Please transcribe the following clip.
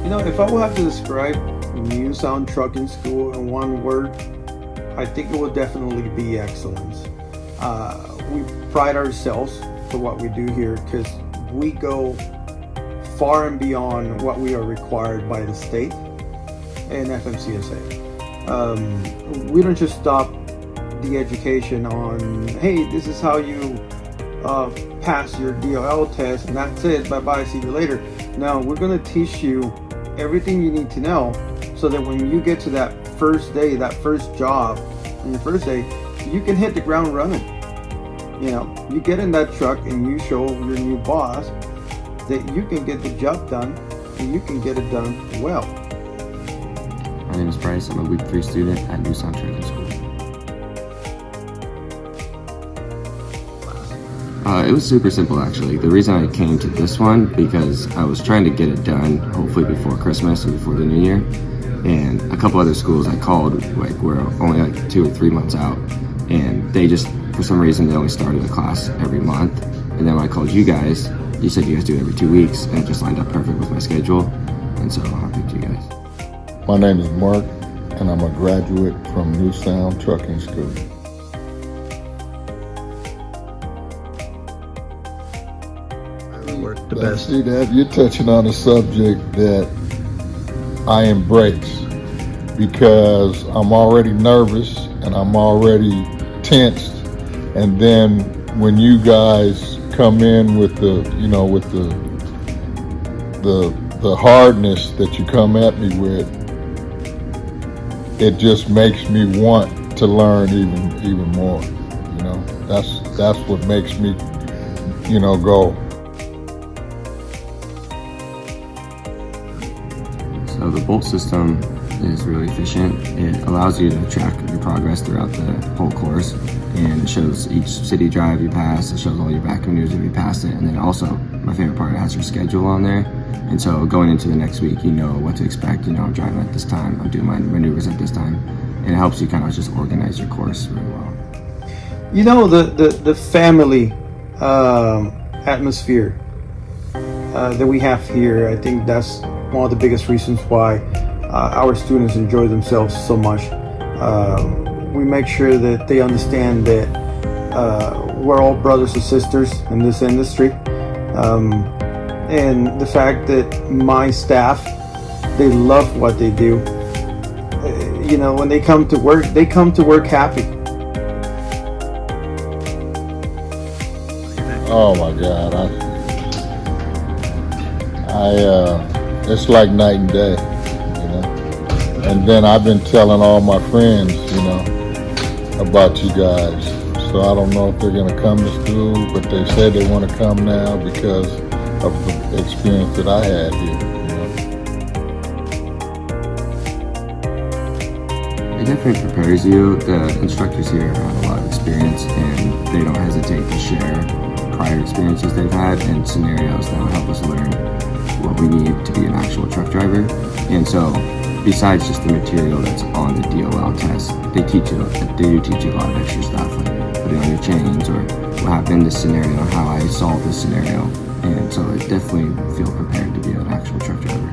If I would have to describe New Sound Trucking School in one word, I think it would definitely be excellence. We pride ourselves for what we do here because we go far and beyond what we are required by the state and FMCSA. We don't just stop the education on, hey, this is how you pass your DLL test and that's it, bye-bye, see you later. No, we're going to teach you everything you need to know so that when you get to that first day, that first job, on your first day, you can hit the ground running. You get in that truck and you show your new boss that you can get the job done and you can get it done well. My name is Bryce. I'm a Week 3 student at New Sound Trucking School. It was super simple actually. The reason I came to this one because I was trying to get it done hopefully before Christmas and before the new year. And a couple other schools I called were only 2 or 3 months out, and they just, for some reason, they only started a class every month. And then when I called you guys, you said you guys do it every 2 weeks, and it just lined up perfect with my schedule, and so I picked you guys. My name is Mark, and I'm a graduate from New Sound Trucking School. The best. See that you're touching on a subject that I embrace because I'm already nervous and I'm already tensed, and then when you guys come in with the hardness that you come at me with, it just makes me want to learn even more. That's what makes me go. So the bolt system is really efficient. It allows you to track your progress throughout the whole course, and it shows each city drive you pass, it shows all your back maneuvers if you passed it, and then also, my favorite part, it has your schedule on there. And so going into the next week, you know what to expect. I'm driving at this time, I'm doing my maneuvers at this time, and it helps you kind of just organize your course really well. The family atmosphere that we have here, I think that's one of the biggest reasons why our students enjoy themselves so much. We make sure that they understand that we're all brothers and sisters in this industry. And the fact that my staff, they love what they do. When they come to work happy. Oh my God, it's like night and day, And then I've been telling all my friends, about you guys. So I don't know if they're gonna come to school, but they said they want to come now because of the experience that I had here. It definitely prepares you. The instructors here have a lot of experience, and they don't hesitate to share prior experiences they've had and scenarios that will help us learn what we need to be an actual truck driver. And so, besides just the material that's on the DLL test, they do teach you a lot of extra stuff, like putting on your chains or what happened in this scenario, how I solved this scenario. And so I definitely feel prepared to be an actual truck driver.